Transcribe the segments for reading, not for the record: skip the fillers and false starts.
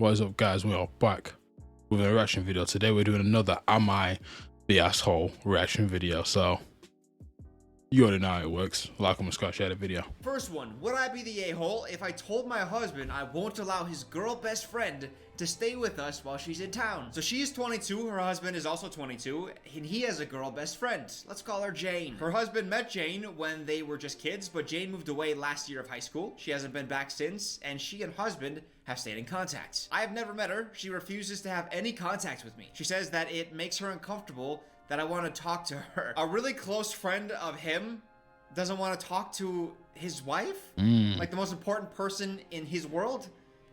What is up, guys? We are back with a reaction video. Today we're doing another Am I the Asshole reaction video. So you already know how it works. Like, comment, subscribe, share the video. First one, would I be the a-hole if I told my husband I won't allow his girl best friend to stay with us while she's in town? So she's 22, her husband is also 22, and he has a girl best friend. Let's call her Jane. Her husband met Jane when they were just kids, but Jane moved away last year of high school. She hasn't been back since, and she and husband have stayed in contact. I have never met her. She refuses to have any contact with me. She says that it makes her uncomfortable that I want to talk to her. A really close friend of him doesn't want to talk to his wife, like the most important person in his world.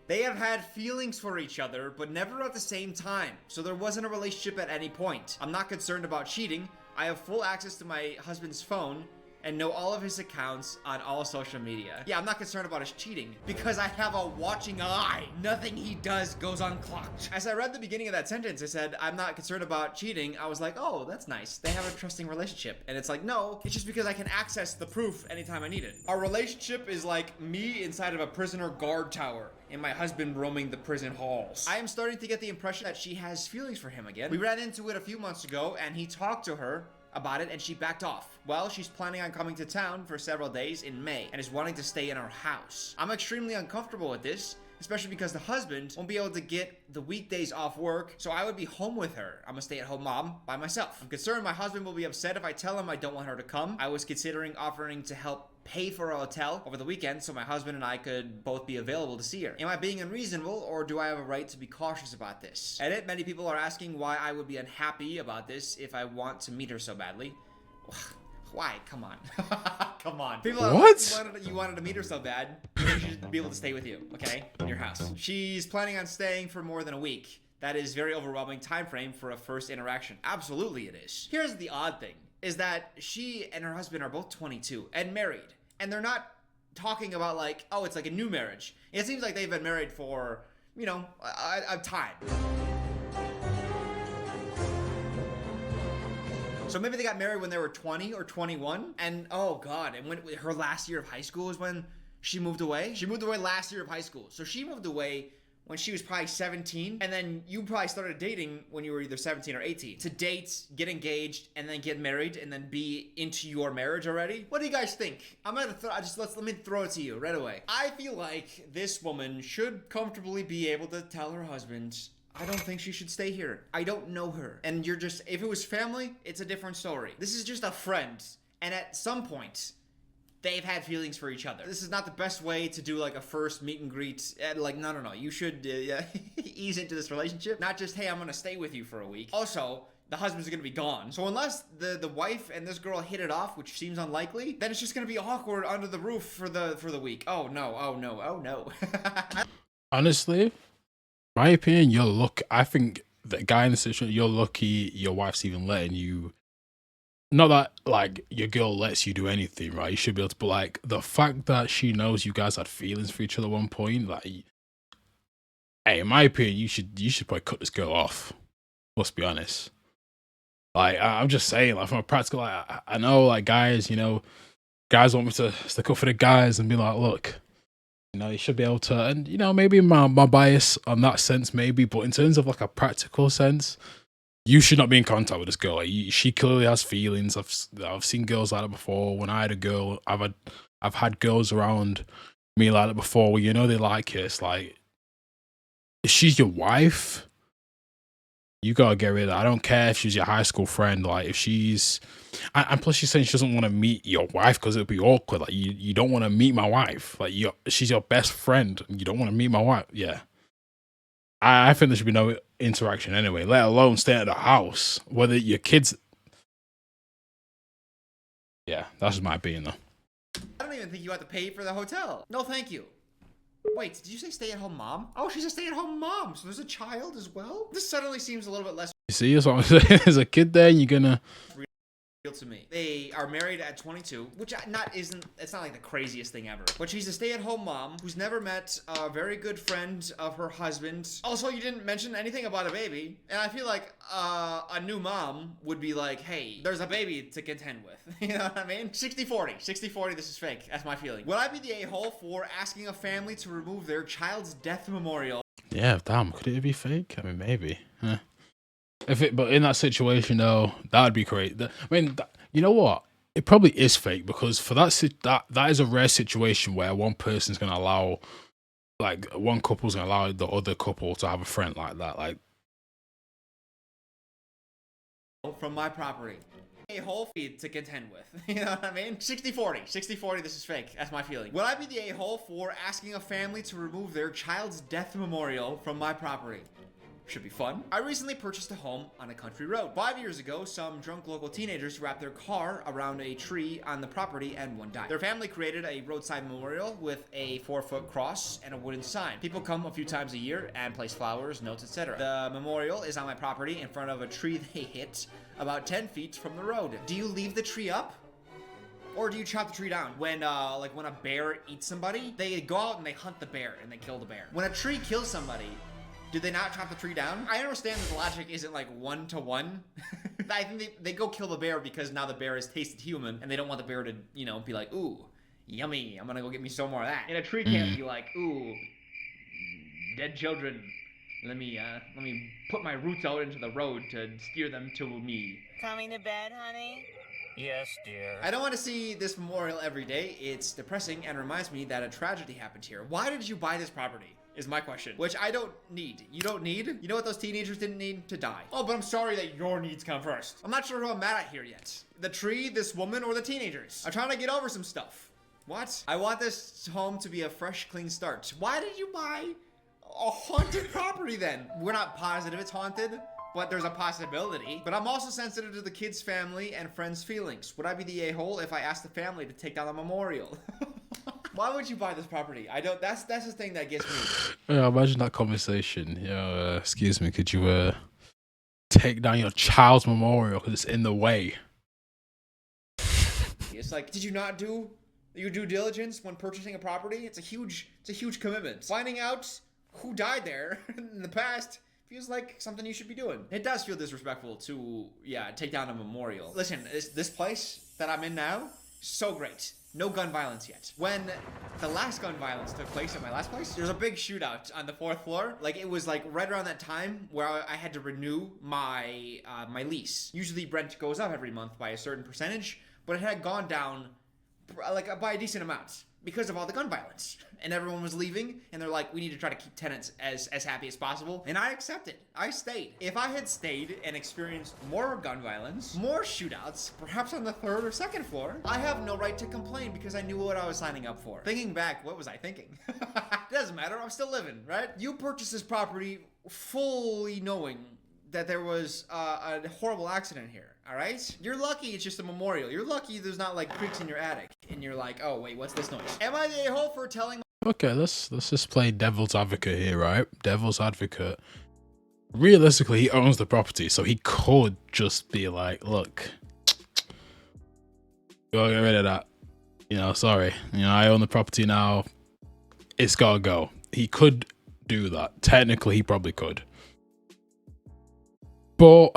They have had feelings for each other, but never at the same time. So there wasn't a relationship at any point. I'm not concerned about cheating. I have full access to my husband's phone and know all of his accounts on all social media. Yeah, I'm not concerned about his cheating because I have a watching eye. Nothing he does goes unclocked. As I read the beginning of that sentence, I said, I'm not concerned about cheating. I was like, oh, that's nice. They have a trusting relationship. And it's like, no, it's just because I can access the proof anytime I need it. Our relationship is like me inside of a prisoner guard tower and my husband roaming the prison halls. I am starting to get the impression that she has feelings for him again. We ran into it a few months ago and he talked to her about it and she backed off. Well, she's planning on coming to town for several days in May and is wanting to stay in our house. I'm extremely uncomfortable with this, especially because the husband won't be able to get the weekdays off work, so I would be home with her. I'm a stay-at-home mom by myself. I'm concerned my husband will be upset if I tell him I don't want her to come. I was considering offering to help pay for a hotel over the weekend so my husband and I could both be available to see her. Am I being unreasonable, or do I have a right to be cautious about this? Edit, many people are asking why I would be unhappy about this if I want to meet her so badly. Why? Come on. Come on. People are What? Like, you wanted to meet her so bad, you should be able to stay with you, okay? In your house. She's planning on staying for more than a week. That is very overwhelming time frame for a first interaction. Absolutely it is. Here's the odd thing, is that she and her husband are both 22 and married. And they're not talking about like, oh, it's like a new marriage. It seems like they've been married for, you know, a time. So maybe they got married when they were 20 or 21. And oh God, and when her last year of high school is when she moved away. She moved away last year of high school. So she moved away when she was probably 17, and then you probably started dating when you were either 17 or 18. To date, get engaged, and then get married, and then be into your marriage already? What do you guys think? I'm gonna let me throw it to you right away. I feel like this woman should comfortably be able to tell her husband, I don't think she should stay here. I don't know her. And you're just, if it was family, it's a different story. This is just a friend, and at some point, they've had feelings for each other. This is not the best way to do like a first meet and greet. Like, no. You should ease into this relationship. Not just, hey, I'm gonna stay with you for a week. Also, the husband's gonna be gone. So unless the wife and this girl hit it off, which seems unlikely, then it's just gonna be awkward under the roof for the week. Oh no. Honestly, my opinion, I think the guy in the situation, you're lucky your wife's even letting you. Not that like your girl lets you do anything, right? You should be able to, but like the fact that she knows you guys had feelings for each other at one point, like, hey, in my opinion, you should probably cut this girl off. Let's be honest. Like, I'm just saying, like, from a practical, I know, like, guys, you know, guys want me to stick up for the guys and be like, look, you know, you should be able to, and you know, maybe my bias on that sense, maybe, but in terms of like a practical sense, you should not be in contact with this girl. Like, she clearly has feelings. I've seen girls like that before. When I had a girl, I've had girls around me like that before. Where you know they like it. It's like, if she's your wife, you gotta get rid of her. I don't care if she's your high school friend. Like, if she's, and plus she's saying she doesn't want to meet your wife because it'll be awkward. Like, you don't want to meet my wife. Like, she's your best friend. And you don't want to meet my wife. Yeah. I think there should be no interaction anyway, let alone stay at the house. Whether your kids... Yeah, that's my opinion, though. I don't even think you have to pay for the hotel. No, thank you. Wait, did you say stay-at-home mom? Oh, she's a stay-at-home mom, so there's a child as well? This suddenly seems a little bit less You see, that's what I'm saying. There's a kid there, and you're gonna... real to me. They are married at 22, which it's not like the craziest thing ever. But she's a stay-at-home mom who's never met a very good friend of her husband. Also, you didn't mention anything about a baby, and I feel like a new mom would be like, hey, there's a baby to contend with. You know what I mean? 60-40. 60-40, this is fake. That's my feeling. Would I be the a-hole for asking a family to remove their child's death memorial Yeah, damn. Could it be fake? I mean, maybe. But in that situation though, that'd be great. I mean, you know what? It probably is fake because for that is a rare situation where one person's gonna allow, like, one couple's gonna allow the other couple to have a friend like that. Like, from my property. A whole feed to contend with. You know what I mean? 60-40. 60-40, this is fake. That's my feeling. Would I be the a-hole for asking a family to remove their child's death memorial from my property? Should be fun. I recently purchased a home on a country road. 5 years ago, some drunk local teenagers wrapped their car around a tree on the property and one died. Their family created a roadside memorial with a 4-foot cross and a wooden sign. People come a few times a year and place flowers, notes, etc. The memorial is on my property in front of a tree they hit about 10 feet from the road. Do you leave the tree up? Or do you chop the tree down? When when a bear eats somebody, they go out and they hunt the bear and they kill the bear. When a tree kills somebody, do they not chop the tree down? I understand that the logic isn't like 1-to-1. I think they go kill the bear because now the bear has tasted human and they don't want the bear to, you know, be like, ooh, yummy, I'm gonna go get me some more of that. And a tree can't be like, ooh, dead children, let me put my roots out into the road to steer them to me. Coming to bed, honey? Yes, dear. I don't want to see this memorial every day. It's depressing and reminds me that a tragedy happened here. Why did you buy this property? Is my question, which I don't need. You don't need? You know what those teenagers didn't need? To die. Oh, but I'm sorry that your needs come first. I'm not sure who I'm mad at here yet. The tree, this woman, or the teenagers. I'm trying to get over some stuff. What? I want this home to be a fresh, clean start. Why did you buy a haunted property then? We're not positive it's haunted, but there's a possibility. But I'm also sensitive to the kid's family and friends' feelings. Would I be the a-hole if I asked the family to take down the memorial? Why would you buy this property? I don't. That's the thing that gets me. yeah, imagine that conversation. Excuse me, could you take down your child's memorial because it's in the way? It's like, did you not do your due diligence when purchasing a property? It's a huge commitment. Finding out who died there in the past feels like something you should be doing. It does feel disrespectful to, take down a memorial. Listen, this place that I'm in now, so great. No gun violence yet. When the last gun violence took place at my last place, there's a big shootout on the 4th floor. Like, it was like right around that time where I had to renew my my lease. Usually rent goes up every month by a certain percentage, but it had gone down like by a decent amount because of all the gun violence. And everyone was leaving, and they're like, we need to try to keep tenants as happy as possible. And I accepted. I stayed. If I had stayed and experienced more gun violence, more shootouts, perhaps on the 3rd or 2nd floor, I have no right to complain because I knew what I was signing up for. Thinking back, what was I thinking? It doesn't matter. I'm still living, right? You purchased this property fully knowing that there was a horrible accident here. All right? You're lucky it's just a memorial. You're lucky there's not like creaks in your attic. And you're like, oh, wait, what's this noise? Am I the a-hole for telling... Okay, let's just play devil's advocate here, right? Devil's advocate. Realistically, he owns the property, so he could just be like, look, go get rid of that. You know, sorry. You know, I own the property now. It's gotta go. He could do that. Technically, he probably could. But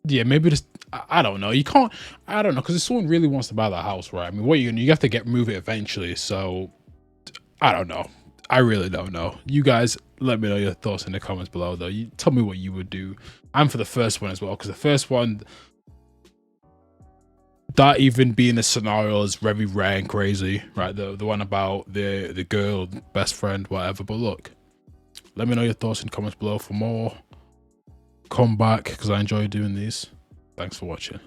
yeah, maybe just, I don't know. You can't, I don't know, because if someone really wants to buy that house, right? I mean, what are you gonna, you have to move it eventually. So I don't know. I really don't know. You guys, let me know your thoughts in the comments below, though. You tell me what you would do. I'm for the first one as well, because the first one, that even being a scenario is very rare and crazy, right? The one about the girl, best friend, whatever. But look, let me know your thoughts in the comments below for more. Come back, because I enjoy doing these. Thanks for watching.